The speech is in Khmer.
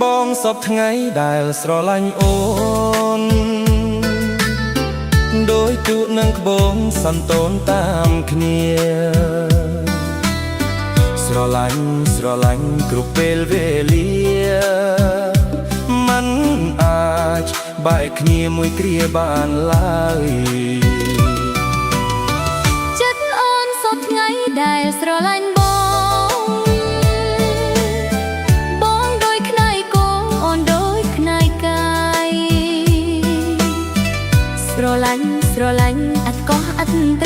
បងសពថ្ងៃដែលស្រឡាញ់អូនដោយទូកនឹងក្បូងសន្ទនតាមគ្នាស្រឡាញ់គ្រប់ពេលវេលាមិនអាចបែកគ្នាមួយគ្រាបានឡើយចិត្តអូនសពថ្ងៃដែលស្រឡាញ់បងដូចខ្នើយគោអូនដូចខ្នើយកាយស្រឡាញ់អត់កោះអត់